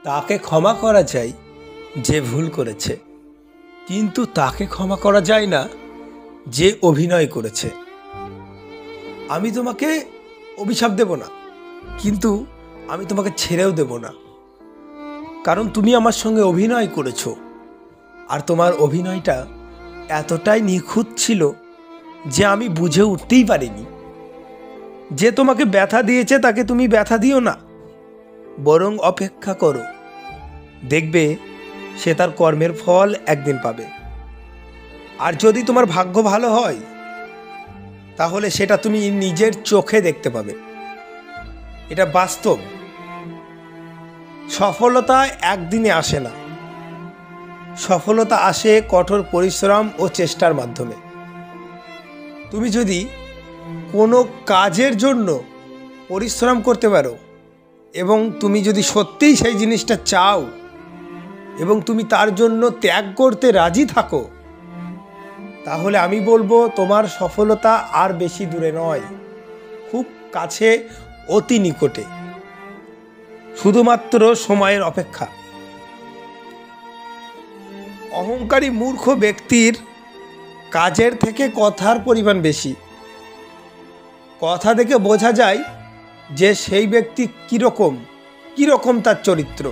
তাকে ক্ষমা করা যায় যে ভুল করেছে, কিন্তু তাকে ক্ষমা করা যায় না যে অভিনয় করেছে। আমি তোমাকে অভিশাপ দেব না, কিন্তু আমি তোমাকে ছেড়েও দেব না, কারণ তুমি আমার সঙ্গে অভিনয় করেছো। আর তোমার অভিনয়টা এতটাই নিখুঁত ছিল যে আমি বুঝে উঠতেই পারিনি। যে তোমাকে ব্যথা দিয়েছে তাকে তুমি ব্যথা দিও না, বরং অপেক্ষা করো, দেখবে সে তার কর্মের ফল একদিন পাবে। আর যদি তোমার ভাগ্য ভালো হয় তাহলে সেটা তুমি নিজের চোখে দেখতে পাবে। এটা বাস্তব। সফলতা একদিনে আসে না, সফলতা আসে কঠোর পরিশ্রম ও চেষ্টার মাধ্যমে। তুমি যদি কোনো কাজের জন্য পরিশ্রম করতে পারো এবং তুমি যদি সত্যিই সেই জিনিসটা চাও এবং তুমি তার জন্য ত্যাগ করতে রাজি থাকো, তাহলে আমি বলবো তোমার সফলতা আর বেশি দূরে নয়, খুব কাছে, অতি নিকটে, শুধুমাত্র সময়ের অপেক্ষা। অহংকারী মূর্খ ব্যক্তির কাজের থেকে কথার পরিমাণ বেশি। কথা দেখে বোঝা যায় যে সেই ব্যক্তি কীরকম তার চরিত্র।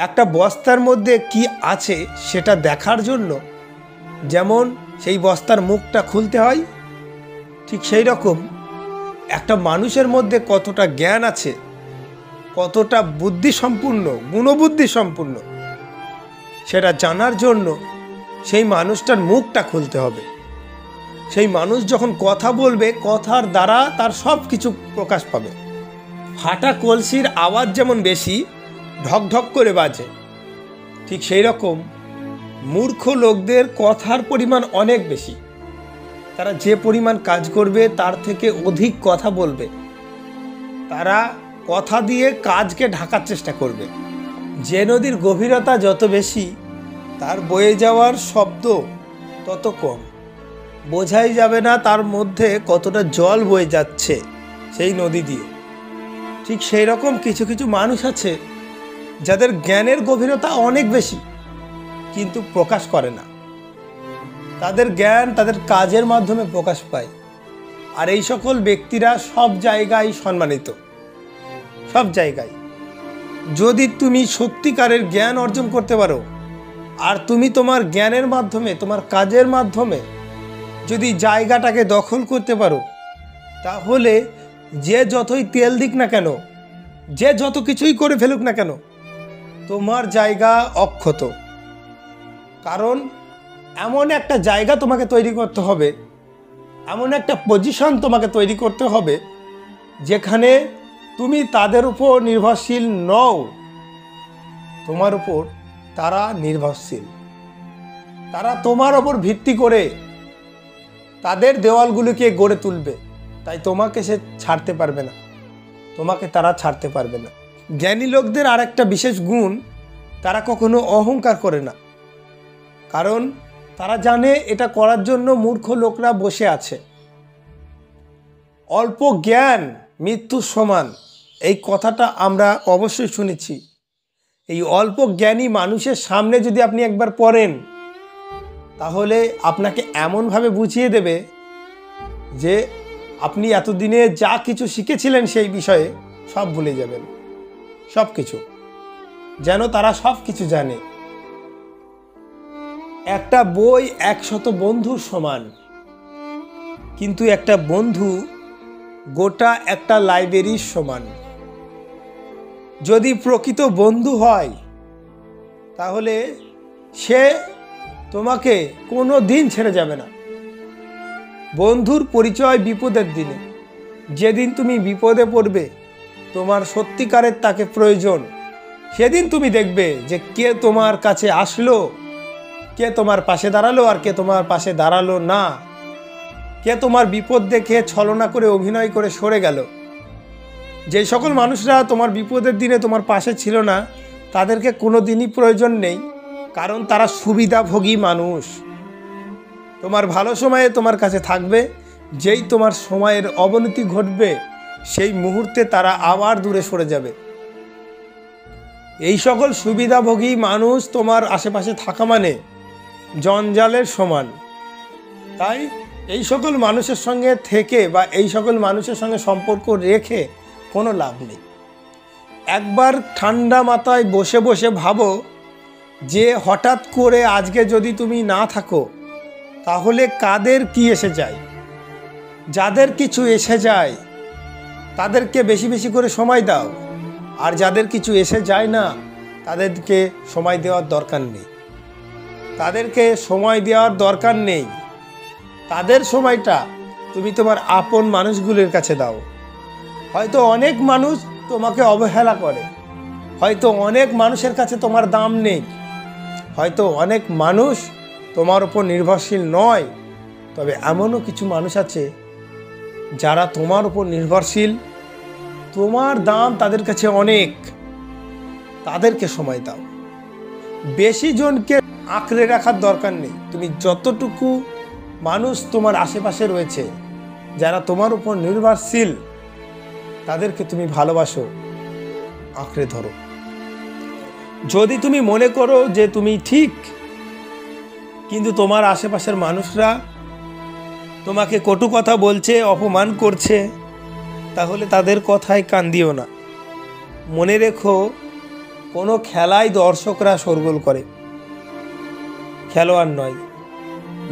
একটা বস্তার মধ্যে কি আছে সেটা দেখার জন্য যেমন সেই বস্তার মুখটা খুলতে হয়, ঠিক সেই রকম একটা মানুষের মধ্যে কতটা জ্ঞান আছে, কতটা বুদ্ধিসম্পন্ন, গুণবুদ্ধি সম্পূর্ণ, সেটা জানার জন্য সেই মানুষটার মুখটা খুলতে হবে। সেই মানুষ যখন কথা বলবে, কথার দ্বারা তার সব কিছু প্রকাশ পাবে। ফাটা কলসির আওয়াজ যেমন বেশি ঢকঢক করে বাজে, ঠিক সেই রকম মূর্খ লোকদের কথার পরিমাণ অনেক বেশি। তারা যে পরিমাণ কাজ করবে তার থেকে অধিক কথা বলবে। তারা কথা দিয়ে কাজকে ঢাকার চেষ্টা করবে। যে নদীর গভীরতা যত বেশি, তার বয়ে যাওয়ার শব্দ তত কম। বোঝাই যাবে না তার মধ্যে কতটা জল বয়ে যাচ্ছে সেই নদী দিয়ে। ঠিক সেই রকম কিছু কিছু মানুষ আছে যাদের জ্ঞানের গভীরতা অনেক বেশি, কিন্তু প্রকাশ করে না। তাদের জ্ঞান তাদের কাজের মাধ্যমে প্রকাশ পায়। আর এই সকল ব্যক্তিরা সব জায়গায় সম্মানিত, সব জায়গায়। যদি তুমি সত্যিকারের জ্ঞান অর্জন করতে পারো আর তুমি তোমার জ্ঞানের মাধ্যমে, তোমার কাজের মাধ্যমে যদি জায়গাটাকে দখল করতে পারো, তাহলে যে যতই তেল দিক না কেন, যে যত কিছুই করে ফেলুক না কেন, তোমার জায়গা অক্ষত। কারণ এমন একটা জায়গা তোমাকে তৈরি করতে হবে, এমন একটা পজিশন তোমাকে তৈরি করতে হবে যেখানে তুমি তাদের উপর নির্ভরশীল নও, তোমার উপর তারা নির্ভরশীল। তারা তোমার ওপর ভিত্তি করে তাদের দেওয়ালগুলোকে গড়ে তুলবে। তাই তোমাকে সে ছাড়তে পারবে না, তোমাকে তারা ছাড়তে পারবে না। জ্ঞানী লোকদের আর একটা বিশেষ গুণ, তারা কখনো অহংকার করে না। কারণ তারা জানে এটা করার জন্য মূর্খ লোকরা বসে আছে। অল্প জ্ঞান মৃত্যুর সমান, এই কথাটা আমরা অবশ্যই শুনেছি। এই অল্প জ্ঞানী মানুষের সামনে যদি আপনি একবার পড়েন, তাহলে আপনাকে এমনভাবে বুঝিয়ে দেবে যে আপনি এতদিনে যা কিছু শিখেছিলেন সেই বিষয়ে সব ভুলে যাবেন। সব কিছু, যেন তারা সব কিছু জানে। একটা বই 100 বন্ধুর সমান, কিন্তু একটা বন্ধু গোটা একটা লাইব্রেরির সমান। যদি প্রকৃত বন্ধু হয় তাহলে সে তোমাকে কোনো দিন ছেড়ে যাবে না। বন্ধুর পরিচয় বিপদের দিনে। যেদিন তুমি বিপদে পড়বে, তোমার সত্যিকারের তাকে প্রয়োজন, সেদিন তুমি দেখবে যে কে তোমার কাছে আসলো, কে তোমার পাশে দাঁড়ালো আর কে তোমার পাশে দাঁড়ালো না, কে তোমার বিপদ দেখে ছলনা করে, অভিনয় করে সরে গেল। যে সকল মানুষরা তোমার বিপদের দিনে তোমার পাশে ছিল না, তাদেরকে কোনো দিনই প্রয়োজন নেই, কারণ তারা সুবিধাভোগী মানুষ। তোমার ভালো সময়ে তোমার কাছে থাকবে, যেই তোমার সময়ের অবনতি ঘটবে সেই মুহূর্তে তারা আবার দূরে সরে যাবে। এই সকল সুবিধাভোগী মানুষ তোমার আশেপাশে থাকা মানে জঞ্জালের সমান। তাই এই সকল মানুষের সঙ্গে থেকে বা এই সকল মানুষের সঙ্গে সম্পর্ক রেখে কোনো লাভ নেই। একবার ঠান্ডা মাথায় বসে বসে ভাবো যে হঠাৎ করে আজকে যদি তুমি না থাকো তাহলে কাদের কি এসে যায়। যাদের কিছু এসে যায় তাদেরকে বেশি বেশি করে সময় দাও, আর যাদের কিছু এসে যায় না তাদেরকে সময় দেওয়ার দরকার নেই। তাদেরকে সময় দেওয়ার দরকার নেই। তাদের সময়টা তুমি তোমার আপন মানুষগুলোর কাছে দাও। হয়তো অনেক মানুষ তোমাকে অবহেলা করে, হয়তো অনেক মানুষের কাছে তোমার দাম নেই, হয়তো অনেক মানুষ তোমার উপর নির্ভরশীল নয়, তবে এমনও কিছু মানুষ আছে যারা তোমার উপর নির্ভরশীল। তোমার দাম তাদের কাছে অনেক। তাদেরকে সময় দাও। বেশি জনকে আঁকড়ে রাখার দরকার নেই। তুমি যতটুকু মানুষ তোমার আশেপাশে রয়েছে যারা তোমার উপর নির্ভরশীল তাদেরকে তুমি ভালোবাসো, আঁকড়ে ধরো। যদি তুমি মনে করো যে তুমি ঠিক, কিন্তু তোমার আশেপাশের মানুষরা তোমাকে কটু কথা বলছে, অপমান করছে, তাহলে তাদের কথায় কান দিও না। মনে রেখো, কোনো খেলায় দর্শকরা শোরগোল করে, খেলোয়াড় নয়।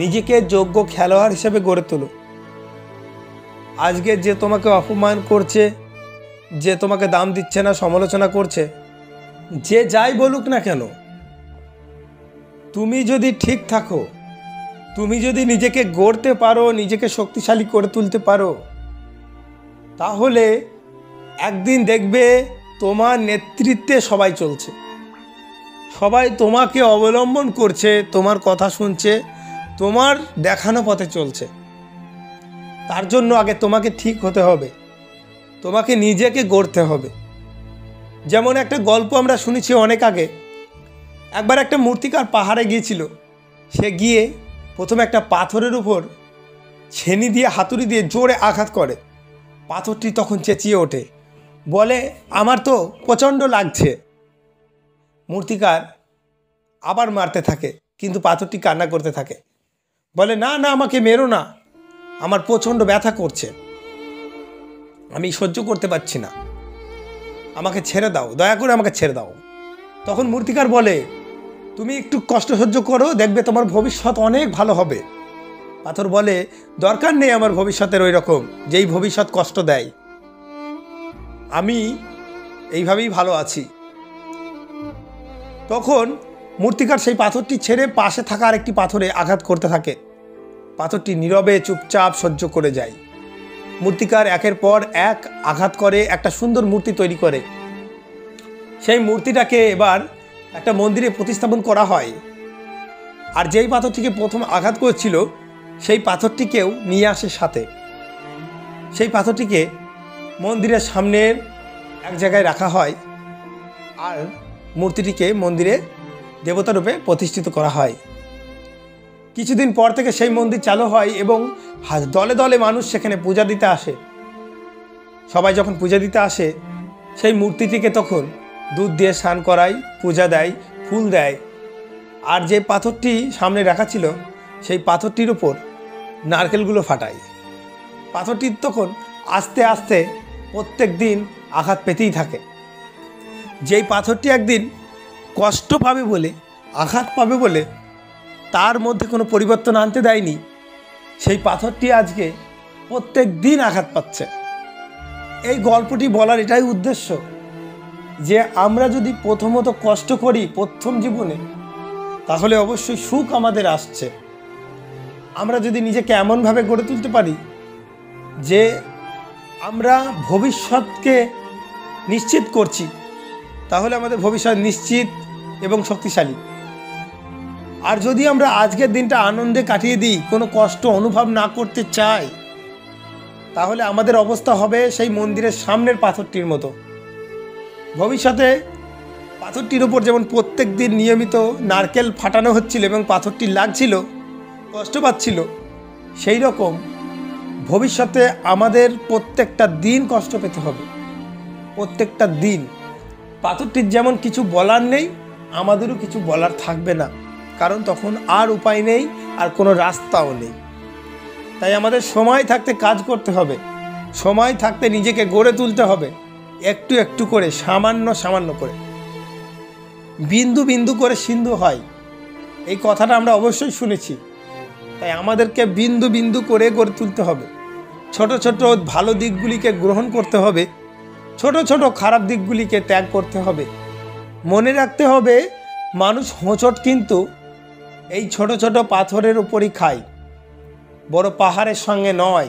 নিজেকে যোগ্য খেলোয়াড় হিসেবে গড়ে তোলো। আজকে যে তোমাকে অপমান করছে, যে তোমাকে দাম দিচ্ছে না, সমালোচনা করছে, যে যাই বলুক না কেন, তুমি যদি ঠিক থাকো, তুমি যদি নিজেকে গড়তে পারো, নিজেকে শক্তিশালী করে তুলতে পারো, তাহলে একদিন দেখবে তোমার নেতৃত্বে সবাই চলছে, সবাই তোমাকে অবলম্বন করছে, তোমার কথা শুনছে, তোমার দেখানো পথে চলছে। তার জন্য আগে তোমাকে ঠিক হতে হবে, তোমাকে নিজেকে গড়তে হবে। যেমন একটা গল্প আমরা শুনেছি অনেক আগে। একবার একটা মূর্তিকার পাহাড়ে গিয়েছিল। সে গিয়ে প্রথমে একটা পাথরের উপর ছেনি দিয়ে, হাতুড়ি দিয়ে জোরে আঘাত করে। পাথরটি তখন চেঁচিয়ে ওঠে, বলে, আমার তো প্রচণ্ড লাগছে। মূর্তিকার আবার মারতে থাকে, কিন্তু পাথরটি কান্না করতে থাকে, বলে, না না, আমাকে মেরো না, আমার প্রচণ্ড ব্যথা করছে, আমি সহ্য করতে পারছি না, আমাকে ছেড়ে দাও, দয়া করে আমাকে ছেড়ে দাও। তখন মূর্তিকার বলে, তুমি একটু কষ্ট সহ্য করো, দেখবে তোমার ভবিষ্যৎ অনেক ভালো হবে। পাথর বলে, দরকার নেই আমার ভবিষ্যতের ওই রকম, যেই ভবিষ্যৎ কষ্ট দেয়, আমি এইভাবেই ভালো আছি। তখন মূর্তিকার সেই পাথরটি ছেড়ে পাশে থাকা আরেকটি পাথরে আঘাত করতে থাকে। পাথরটি নীরবে চুপচাপ সহ্য করে যায়। মূর্তিকার একের পর এক আঘাত করে একটা সুন্দর মূর্তি তৈরি করে। সেই মূর্তিটাকে এবার একটা মন্দিরে প্রতিস্থাপন করা হয়। আর যেই পাথরটিকে প্রথম আঘাত করেছিল সেই পাথরটিকেও নিয়ে আসে সাথে। সেই পাথরটিকে মন্দিরের সামনের এক জায়গায় রাখা হয়, আর মূর্তিটিকে মন্দিরে দেবতারূপে প্রতিষ্ঠিত করা হয়। কিছুদিন পর থেকে সেই মন্দির চালু হয় এবং দলে দলে মানুষ সেখানে পূজা দিতে আসে। সবাই যখন পূজা দিতে আসে, সেই মূর্তিটিকে তখন দুধ দিয়ে স্নান করায়, পূজা দেয়, ফুল দেয়। আর যে পাথরটি সামনে রাখা ছিল সেই পাথরটির উপর নারকেলগুলো ফাটায়। পাথরটি তখন আস্তে আস্তে প্রত্যেক দিন আঘাত পেতেই থাকে। যেই পাথরটি একদিন কষ্ট পাবে বলে, আঘাত পাবে বলে তার মধ্যে কোনো পরিবর্তন আনতে দেয়নি, সেই পাথরটি আজকে প্রত্যেক দিন আঘাত পাচ্ছে। এই গল্পটি বলার এটাই উদ্দেশ্য যে আমরা যদি প্রথমত কষ্ট করি প্রথম জীবনে, তাহলে অবশ্যই সুখ আমাদের আসছে। আমরা যদি নিজেকে এমনভাবে গড়ে তুলতে পারি যে আমরা ভবিষ্যৎকে নিশ্চিত করছি, তাহলে আমাদের ভবিষ্যৎ নিশ্চিত এবং শক্তিশালী। আর যদি আমরা আজকের দিনটা আনন্দে কাটিয়ে দিই, কোনো কষ্ট অনুভব না করতে চাই, তাহলে আমাদের অবস্থা হবে সেই মন্দিরের সামনের পাথরটির মতো। ভবিষ্যতে পাথরটির উপর যেমন প্রত্যেক দিন নিয়মিত নারকেল ফাটানো হচ্ছিল এবং পাথরটি লাগছিল, কষ্ট পাচ্ছিল, সেই রকম ভবিষ্যতে আমাদের প্রত্যেকটা দিন কষ্ট পেতে হবে। প্রত্যেকটা দিন পাথরটির যেমন কিছু বলার নেই, আমাদেরও কিছু বলার থাকবে না, কারণ তখন আর উপায় নেই, আর কোনো রাস্তাও নেই। তাই আমাদের সময় থাকতে কাজ করতে হবে, সময় থাকতে নিজেকে গড়ে তুলতে হবে, একটু একটু করে, সামান্য সামান্য করে। বিন্দু বিন্দু করে সিন্ধু হয়, এই কথাটা আমরা অবশ্যই শুনেছি। তাই আমাদেরকে বিন্দু বিন্দু করে গড়ে তুলতে হবে। ছোট ছোট ভালো দিকগুলিকে গ্রহণ করতে হবে, ছোট ছোট খারাপ দিকগুলিকে ত্যাগ করতে হবে। মনে রাখতে হবে, মানুষ হোঁচট কিন্তু এই ছোট ছোট পাথরের উপরই খায়, বড় পাহাড়ের সঙ্গে নয়।